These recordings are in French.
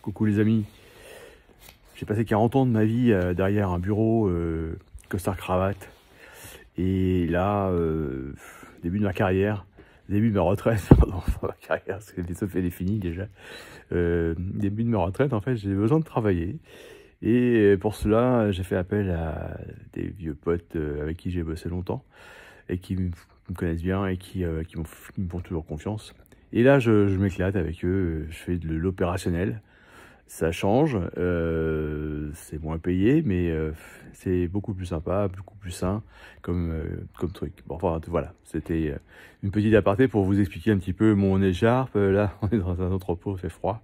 Coucou les amis. J'ai passé 40 ans de ma vie derrière un bureau, costard-cravate. Et là, début de ma carrière, début de ma retraite, pardon, ma carrière, parce que elle est finie déjà. Début de ma retraite, en fait, j'ai besoin de travailler. Et pour cela, j'ai fait appel à des vieux potes avec qui j'ai bossé longtemps et qui me connaissent bien et qui me font toujours confiance. Et là, je m'éclate avec eux, je fais de l'opérationnel. Ça change, c'est moins payé, mais c'est beaucoup plus sympa, beaucoup plus sain comme truc. Bon, enfin, voilà, c'était une petite aparté pour vous expliquer un petit peu mon écharpe. Là, on est dans un entrepôt, il fait froid.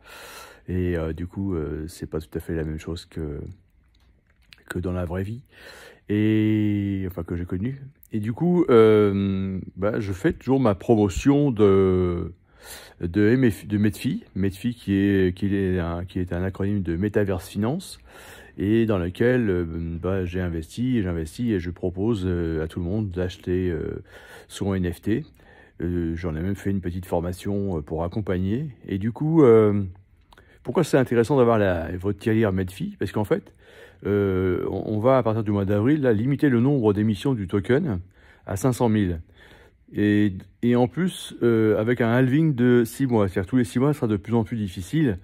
Et du coup, c'est pas tout à fait la même chose que dans la vraie vie. Et enfin, que j'ai connu. Et du coup, je fais toujours ma promotion de Medfi. Medfi qui est un acronyme de Metaverse Finance et dans lequel j'investis et je propose à tout le monde d'acheter son NFT. J'en ai même fait une petite formation pour accompagner. Et du coup, pourquoi c'est intéressant d'avoir votre tirelire Medfi? Parce qu'en fait, on va à partir du mois d'avril limiter le nombre d'émissions du token à 500 000. Et en plus, avec un halving de 6 mois, c'est-à-dire tous les 6 mois, ce sera de plus en plus difficile.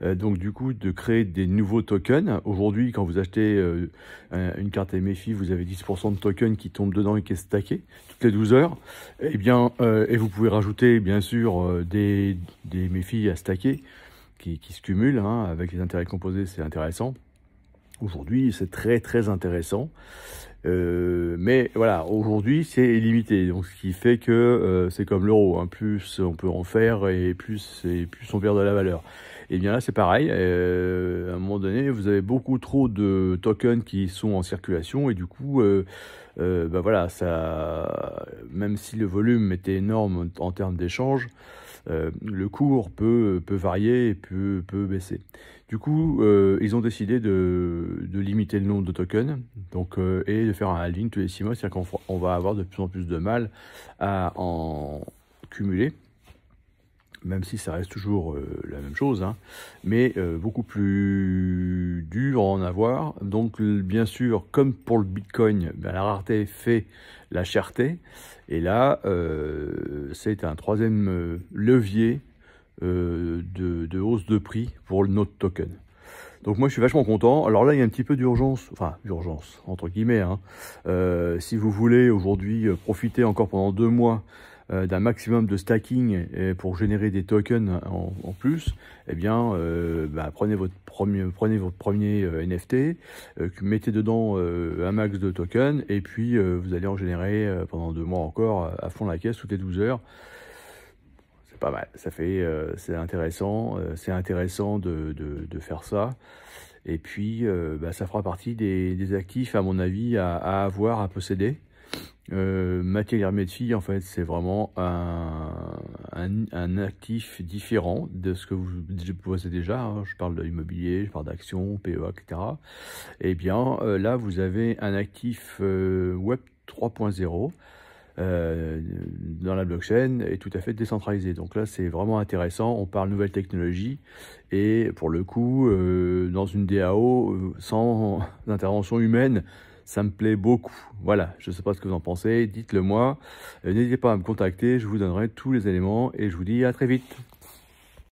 Donc du coup, de créer des nouveaux tokens. Aujourd'hui, quand vous achetez une carte MFI, vous avez 10% de tokens qui tombent dedans et qui est stacké toutes les 12 heures. Et vous pouvez rajouter, bien sûr, des MFI à stacker qui se cumulent, hein, avec les intérêts composés, c'est intéressant. Aujourd'hui, c'est très très intéressant. Mais voilà, aujourd'hui c'est illimité, donc ce qui fait que c'est comme l'euro, hein, plus on peut en faire et plus on perd de la valeur. Et bien là c'est pareil, à un moment donné vous avez beaucoup trop de tokens qui sont en circulation et du coup voilà, ça, même si le volume était énorme en termes d'échange, le cours peut varier et peut baisser. Du coup, ils ont décidé de limiter le nombre de tokens et de faire un halving tous les 6 mois. C'est-à-dire qu'on va avoir de plus en plus de mal à en cumuler, même si ça reste toujours la même chose, hein, mais beaucoup plus dur à en avoir. Donc bien sûr, comme pour le Bitcoin, la rareté fait la cherté. Et là, c'est un troisième levier de hausse de prix pour notre token. Donc moi je suis vachement content. Alors là il y a un petit peu d'urgence, enfin urgence entre guillemets, hein. Si vous voulez aujourd'hui profiter encore pendant 2 mois d'un maximum de stacking pour générer des tokens en plus, eh bien prenez votre premier NFT, mettez dedans un max de tokens et puis vous allez en générer pendant 2 mois encore à fond la caisse toutes les 12 heures. C'est pas mal, ça fait, c'est intéressant de faire ça. Et puis, ça fera partie des actifs, à mon avis, à avoir, à posséder. Tirelire Medfi, en fait, c'est vraiment un actif différent de ce que vous possédez déjà, hein. Je parle de l'immobilier, je parle d'actions, PEA, etc. Et bien, là, vous avez un actif Web 3.0. Dans la blockchain est tout à fait décentralisé. Donc là, c'est vraiment intéressant. On parle nouvelle technologie et pour le coup, dans une DAO sans intervention humaine, ça me plaît beaucoup. Voilà, je ne sais pas ce que vous en pensez. Dites-le moi. N'hésitez pas à me contacter. Je vous donnerai tous les éléments et je vous dis à très vite.